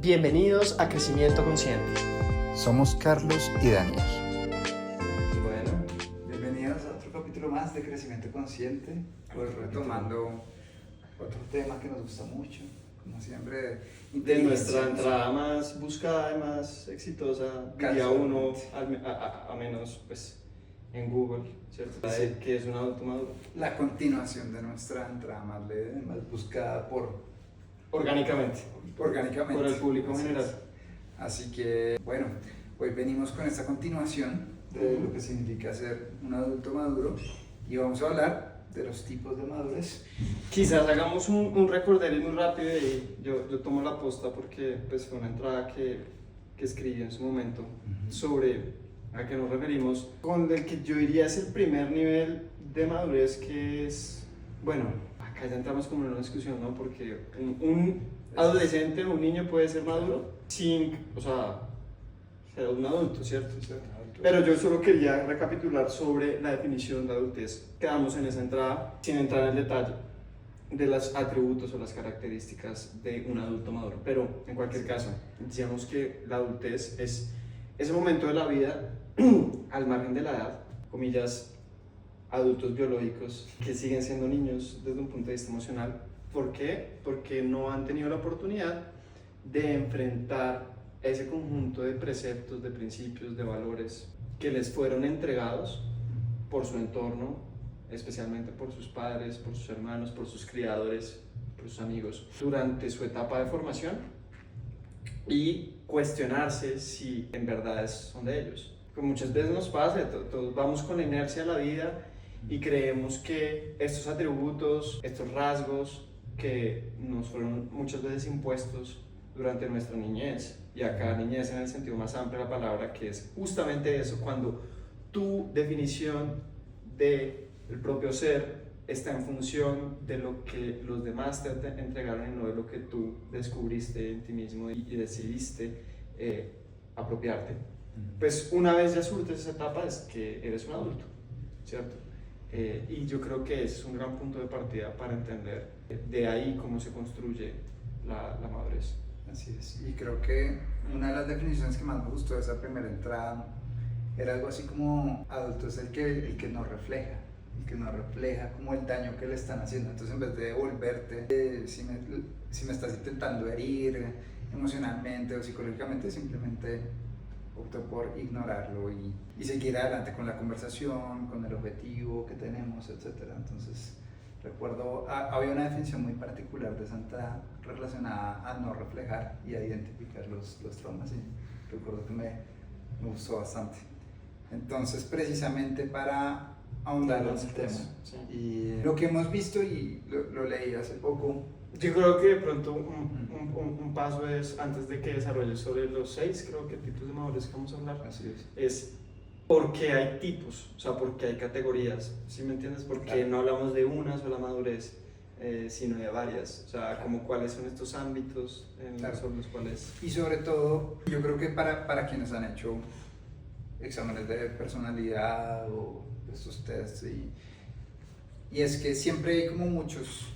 Bienvenidos a Crecimiento Consciente. Somos Carlos y Daniel. Bueno, bienvenidos a otro capítulo más de Crecimiento Consciente. Pues retomando otro tema que nos gusta mucho, como siempre, De nuestra entrada más buscada y más exitosa, diría uno, a menos pues en Google, ¿cierto? Sí. Que es un adulto maduro. La continuación de nuestra entrada más buscada Orgánicamente, orgánicamente por el público en Así general. es. Así que, bueno, hoy venimos con esta continuación de lo que significa ser un adulto maduro y vamos a hablar de los tipos de madurez. Quizás hagamos un recorderis muy rápido y yo tomo la posta porque pues, fue una entrada que escribí en su momento sobre a qué nos referimos, con el que yo diría es el primer nivel de madurez, que es, bueno, acá ya entramos como en una discusión, ¿no? Porque un adolescente o un niño puede ser maduro sin, o sea, ser un adulto, ¿cierto? Pero yo solo quería recapitular sobre la definición de adultez. Quedamos en esa entrada sin entrar en el detalle de los atributos o las características de un adulto maduro. Pero en cualquier caso, decíamos que la adultez es ese momento de la vida al margen de la edad, comillas, adultos biológicos que siguen siendo niños desde un punto de vista emocional. ¿Por qué? Porque no han tenido la oportunidad de enfrentar ese conjunto de preceptos, de principios, de valores que les fueron entregados por su entorno, especialmente por sus padres, por sus hermanos, por sus criadores, por sus amigos, durante su etapa de formación, y cuestionarse si en verdad son de ellos. Como muchas veces nos pasa, todos vamos con la inercia de la vida y creemos que estos atributos, estos rasgos que nos fueron muchas veces impuestos durante nuestra niñez, y acá niñez en el sentido más amplio de la palabra, que es justamente eso, cuando tu definición del propio ser está en función de lo que los demás te entregaron y no de lo que tú descubriste en ti mismo y decidiste apropiarte. Pues una vez ya surtes esa etapa es que eres un adulto, ¿cierto? Y yo creo que ese es un gran punto de partida para entender de ahí cómo se construye la madurez. Así es, y creo que una de las definiciones que más me gustó de esa primera entrada era algo así como adulto es el que nos refleja, como el daño que le están haciendo. Entonces, en vez de devolverte, si me estás intentando herir emocionalmente o psicológicamente, simplemente opto por ignorarlo y seguir adelante con la conversación, con el objetivo que tenemos, etc. Entonces, recuerdo, había una definición muy particular de esa entrada relacionada a no reflejar y a identificar los traumas, y recuerdo que me gustó bastante. Entonces, precisamente para ahondar en el tema, sí. Y lo que hemos visto, y lo leí hace poco. Yo creo que de pronto un paso es, antes de que desarrolles sobre los 6, creo que tipos de madurez que vamos a hablar, Así es por qué hay tipos, o sea, por qué hay categorías, ¿sí me entiendes? Porque Claro. no hablamos de una sola madurez, sino de varias, o sea, como cuáles son estos ámbitos sobre los cuales... Y sobre todo, yo creo que para quienes han hecho exámenes de personalidad o estos tests, y es que siempre hay como muchos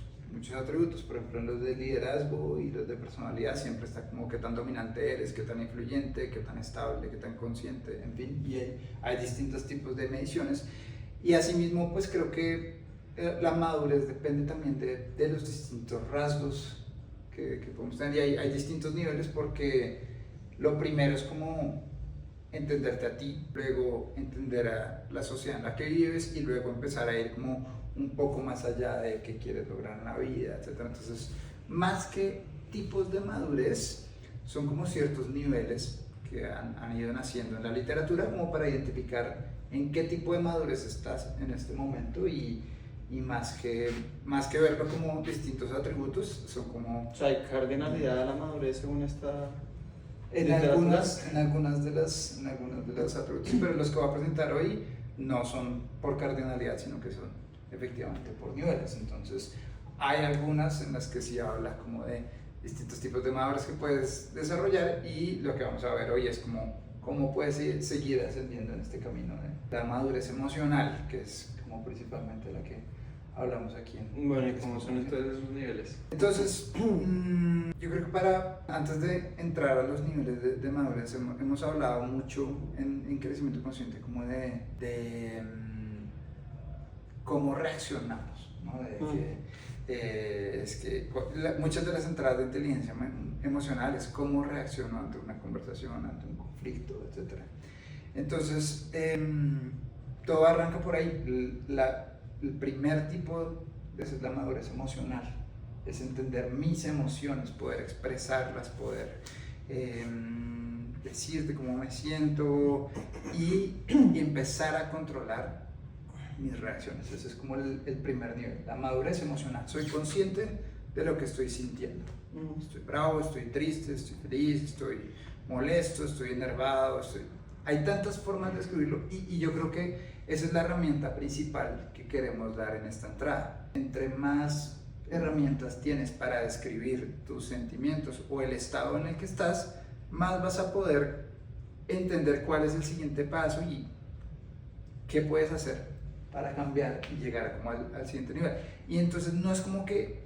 atributos. Por ejemplo, en los de liderazgo y los de personalidad siempre está como qué tan dominante eres, qué tan influyente, qué tan estable, qué tan consciente, en fin, y hay distintos tipos de mediciones. Y asimismo, pues creo que la madurez depende también de los distintos rasgos que podemos tener, y hay distintos niveles, porque lo primero es como entenderte a ti, luego entender a la sociedad en la que vives, y luego empezar a ir como un poco más allá de qué quieres lograr en la vida, etc. Entonces, más que tipos de madurez, son como ciertos niveles que han ido naciendo en la literatura como para identificar en qué tipo de madurez estás en este momento, y más que verlo como distintos atributos, son como... O sea, hay cardinalidad a la madurez según esta... En algunas de las atributos, pero los que voy a presentar hoy no son por cardinalidad, sino que son efectivamente por niveles. Entonces, hay algunas en las que sí habla como de distintos tipos de madurez que puedes desarrollar, y lo que vamos a ver hoy es cómo puedes seguir ascendiendo en este camino de la madurez emocional, que es como principalmente hablamos aquí. Bueno, ¿y cómo son entonces esos niveles? Entonces, yo creo que antes de entrar a los niveles de madurez, hemos hablado mucho en crecimiento consciente como de cómo reaccionamos, ¿no? Es que muchas de las entradas de inteligencia emocional es cómo reacciono ante una conversación, ante un conflicto, etc. Entonces, todo arranca por ahí. El primer tipo es la madurez emocional, es entender mis emociones, poder expresarlas, poder decirte cómo me siento y empezar a controlar mis reacciones. Ese es como el primer nivel, la madurez emocional. Soy consciente de lo que estoy sintiendo. Estoy bravo, estoy triste, estoy feliz, estoy molesto, estoy enervado. Hay tantas formas de escribirlo y yo creo que esa es la herramienta principal que queremos dar en esta entrada. Entre más herramientas tienes para describir tus sentimientos o el estado en el que estás, más vas a poder entender cuál es el siguiente paso y qué puedes hacer para cambiar y llegar como al siguiente nivel. Y entonces no es como que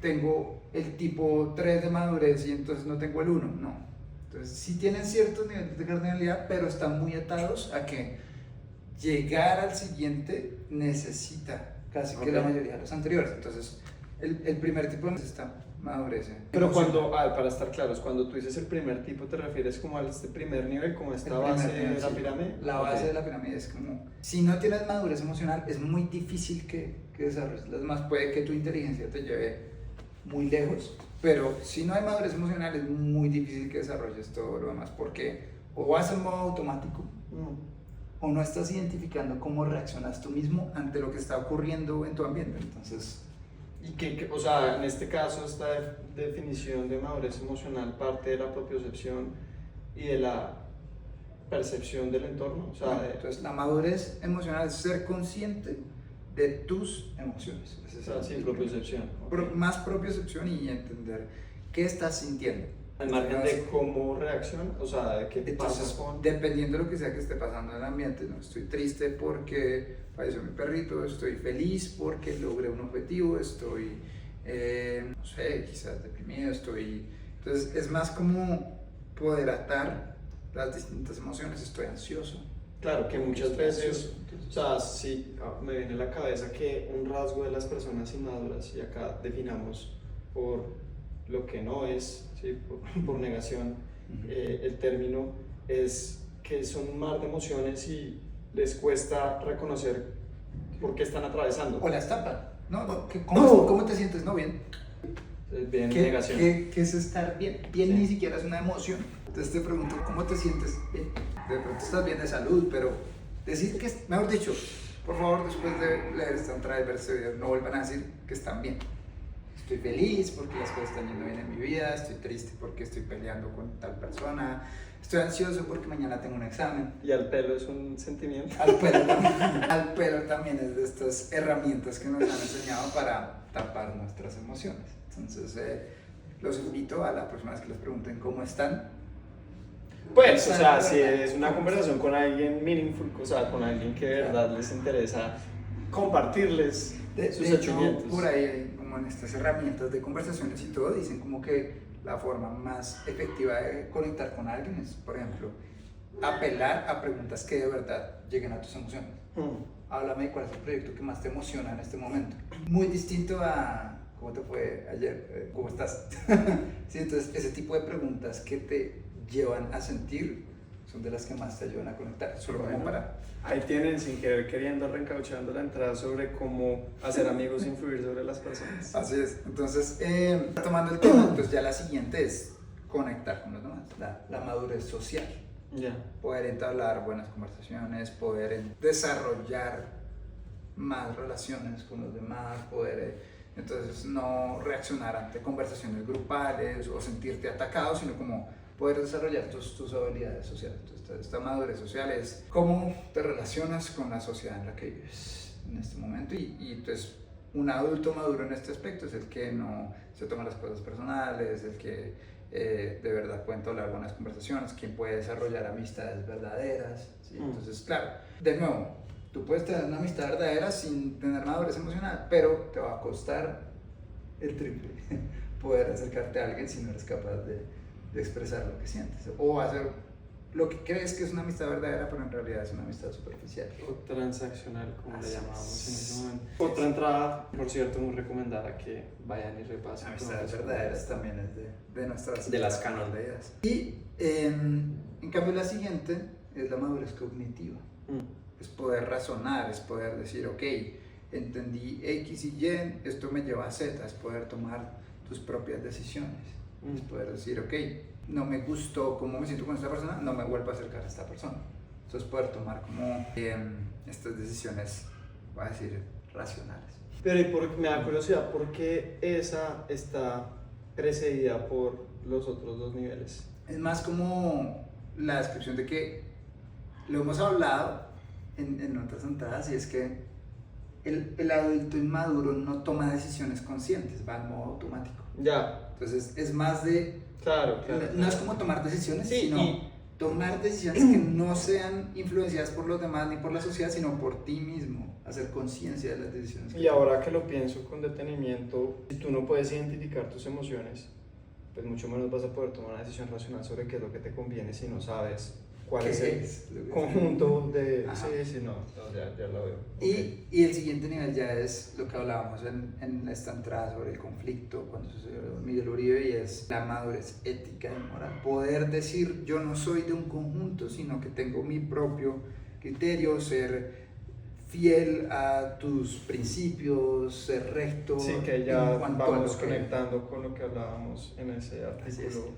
tengo el tipo 3 de madurez y entonces no tengo el 1, no. Entonces sí tienen ciertos niveles de cardinalidad, pero están muy atados a que llegar al siguiente necesita casi que la mayoría de los anteriores. Entonces el primer tipo es esta madurez. Pero cuando, para estar claros, cuando tú dices el primer tipo, ¿te refieres como a este primer nivel, como a esta base de la pirámide? La base de la pirámide es como, si no tienes madurez emocional, es muy difícil que desarrolles. Además, puede que tu inteligencia te lleve muy lejos, pero si no hay madurez emocional, es muy difícil que desarrolles todo lo demás, porque o vas en modo automático, o no estás identificando cómo reaccionas tú mismo ante lo que está ocurriendo en tu ambiente. Entonces, y o sea, en este caso, esta definición de madurez emocional parte de la propiocepción y de la percepción del entorno. O sea, entonces, la madurez emocional es ser consciente de tus emociones. Sí, propiocepción. Más propiocepción y entender qué estás sintiendo. Al margen de cómo reacciona, o sea, de qué pasa con... Dependiendo de lo que sea que esté pasando en el ambiente, ¿no? Estoy triste porque falleció mi perrito, estoy feliz porque logré un objetivo, estoy, no sé, quizás deprimido, Entonces es más como poder atar las distintas emociones, estoy ansioso. Claro, que muchas veces, o sea, sí, me viene a la cabeza que un rasgo de las personas inmaduras, y acá definamos por lo que no es, ¿sí? por negación, el término, es que son un mar de emociones y les cuesta reconocer por qué están atravesando. O las tapan. ¿Cómo te sientes? No, bien. Bien, negación. ¿Qué es estar bien? Bien, sí. Ni siquiera es una emoción. Entonces te pregunto, ¿cómo te sientes? Bien. De pronto estás bien de salud, pero decir que, mejor dicho, por favor, después de leer esta entrada y ver este video, no vuelvan a decir que están bien. Estoy feliz porque las cosas están yendo bien en mi vida, estoy triste porque estoy peleando con tal persona, estoy ansioso porque mañana tengo un examen. ¿Y al pelo es un sentimiento? Al pelo también es de estas herramientas que nos han enseñado para tapar nuestras emociones. Entonces, los invito a las personas que les pregunten cómo están. Pues, o sea, si es una conversación con alguien meaningful, o sea, con alguien que de verdad les interesa compartirles sus sentimientos. Por ahí, como en estas herramientas de conversaciones y todo, dicen como que la forma más efectiva de conectar con alguien es, por ejemplo, apelar a preguntas que de verdad lleguen a tus emociones. Háblame de cuál es el proyecto que más te emociona en este momento. Muy distinto a ¿cómo te fue ayer? ¿Cómo estás? Sí, entonces, ese tipo de preguntas que te llevan a sentir son de las que más te ayudan a conectar. Solo como para... Ahí tienen, sin querer queriendo, reencauchando la entrada sobre cómo hacer amigos e influir sobre las personas. Así es. Entonces, tomando el tema, pues ya la siguiente es conectar con los demás, la madurez social. Yeah. Poder entablar buenas conversaciones, poder desarrollar más relaciones con los demás, poder entonces no reaccionar ante conversaciones grupales o sentirte atacado, sino como poder desarrollar tus habilidades sociales. Entonces, esta madurez social es cómo te relacionas con la sociedad en la que vives en este momento y entonces un adulto maduro en este aspecto es el que no se toma las cosas personales, el que de verdad puede entablar buenas conversaciones, quien puede desarrollar amistades verdaderas, ¿sí? Entonces, claro, de nuevo, Tú puedes tener una amistad verdadera sin tener madurez emocional, pero te va a costar el triple poder acercarte a alguien si no eres capaz de expresar lo que sientes. O hacer lo que crees que es una amistad verdadera, pero en realidad es una amistad superficial. O transaccional, como le llamábamos en ese es. momento. Otra entrada, por cierto, muy recomendada que vayan y repasen. Amistades verdaderas también es de nuestras De las canon. ideas. Y en cambio la siguiente es la madurez cognitiva. Es poder razonar, es poder decir, ok, entendí X y Y, esto me lleva a Z, es poder tomar tus propias decisiones. Es poder decir, ok, no me gustó cómo me siento con esta persona, no me vuelvo a acercar a esta persona. Entonces poder tomar como estas decisiones, voy a decir, racionales. Pero me da curiosidad, ¿por qué esa está precedida por los otros dos niveles? Es más como la descripción de que lo hemos hablado en otras entradas, y es que el adulto inmaduro no toma decisiones conscientes, va en modo automático. Ya. Entonces es más de... Claro. No es como tomar decisiones, Sí, sino tomar decisiones que no sean influenciadas por los demás ni por la sociedad, sino por ti mismo, hacer conciencia de las decisiones. Y ahora que lo pienso con detenimiento, si tú no puedes identificar tus emociones, pues mucho menos vas a poder tomar una decisión racional sobre qué es lo que te conviene si no sabes cuál ¿Qué es el es lo que conjunto de... Ajá. Sí, no, ya lo veo. Y el siguiente nivel ya es lo que hablábamos en esta entrada sobre el conflicto cuando sucedió Miguel Uribe, y es la madurez ética y moral. Poder decir, yo no soy de un conjunto, sino que tengo mi propio criterio, ser fiel a tus principios, ser recto. Sí, que ya en cuanto a vamos lo que- conectando con lo que hablábamos en ese artículo,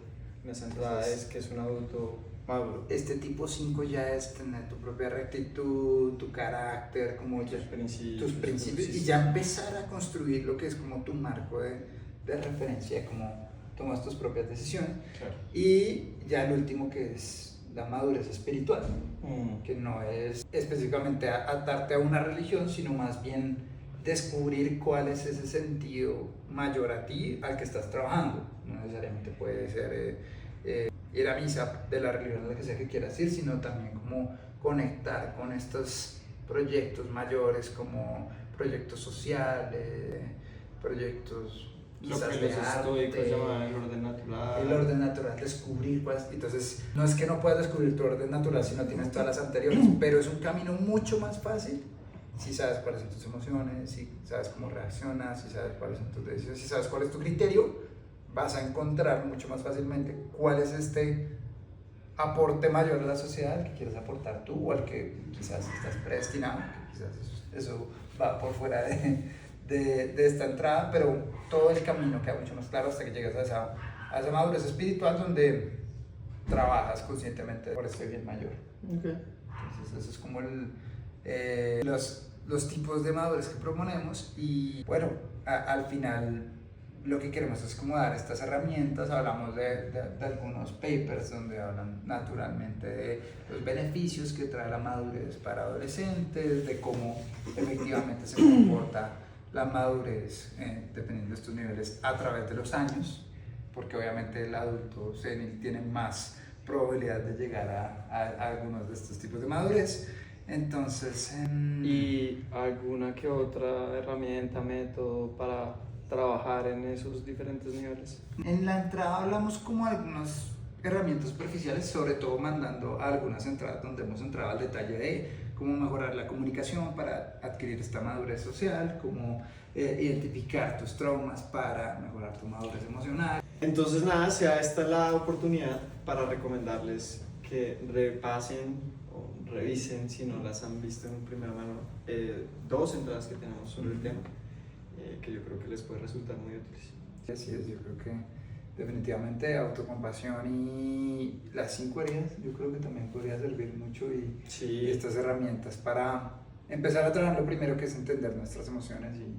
en esa entrada, Así es. es que es un adulto maduro. Este tipo 5 ya es tener tu propia rectitud, tu carácter, como ya tus principios, y ya empezar a construir lo que es como tu marco de referencia, como tomas tus propias decisiones. Claro. Y ya el último, que es la madurez espiritual, que no es específicamente atarte a una religión, sino más bien descubrir cuál es ese sentido mayor a ti al que estás trabajando. No necesariamente puede ser ir a misa de la religión a la que sea que quieras ir, sino también como conectar con estos proyectos mayores, como proyectos sociales, proyectos Lo quizás que de los arte, estoicos llaman el orden natural. el orden natural, descubrir cuáles. Entonces, no es que no puedas descubrir tu orden natural si no tienes todas las anteriores, pero es un camino mucho más fácil si sabes cuáles son tus emociones, si sabes cómo reaccionas, si sabes cuáles son tus decisiones, si sabes cuál es tu criterio. Vas a encontrar mucho más fácilmente cuál es este aporte mayor a la sociedad al que quieres aportar tú, o al que quizás estás predestinado, que quizás eso va por fuera de esta entrada, pero todo el camino queda mucho más claro hasta que llegas a esa madurez espiritual donde trabajas conscientemente por este bien mayor. Okay. Entonces eso es como los tipos de madurez que proponemos, y bueno, al final lo que queremos es como dar estas herramientas. Hablamos de algunos papers donde hablan naturalmente de los beneficios que trae la madurez para adolescentes, de cómo efectivamente se comporta la madurez dependiendo de estos niveles a través de los años, porque obviamente el adulto senil tiene más probabilidad de llegar a algunos de estos tipos de madurez. Entonces, ¿y alguna que otra herramienta, método para trabajar en esos diferentes niveles? En la entrada hablamos como de algunas herramientas superficiales, sobre todo mandando a algunas entradas donde hemos entrado al detalle de cómo mejorar la comunicación para adquirir esta madurez social, cómo identificar tus traumas para mejorar tu madurez emocional. Entonces nada, sea esta la oportunidad para recomendarles que repasen o revisen, si no las han visto en primera mano, dos entradas que tenemos sobre el tema, que yo creo que les puede resultar muy útiles. Así es, yo creo que definitivamente autocompasión y las 5 heridas, yo creo que también podría servir mucho, y estas herramientas para empezar a trabajar lo primero, que es entender nuestras emociones y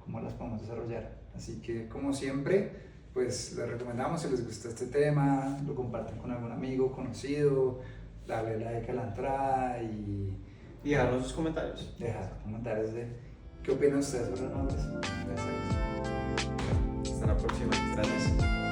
cómo las podemos desarrollar. Así que, como siempre, pues les recomendamos, si les gusta este tema, lo comparten con algún amigo, conocido, darle like a la entrada y dejarnos sus comentarios. dejar comentarios de qué opinan ustedes sobre la madurez. Gracias. Hasta la próxima. Gracias.